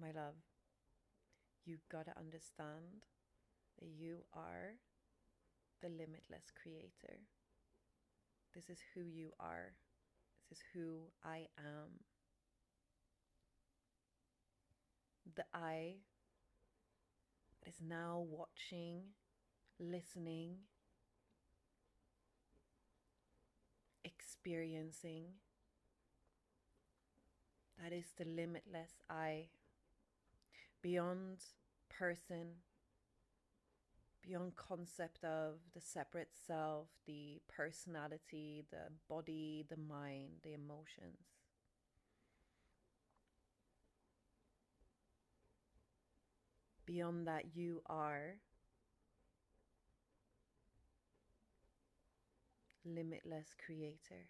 my love, you gotta understand that you are the limitless creator. This is who you are. This is who I am. The I that is now watching, listening, experiencing. That is the limitless I. Beyond person, beyond concept of the separate self, the personality, the body, the mind, the emotions. Beyond that, you are limitless creator.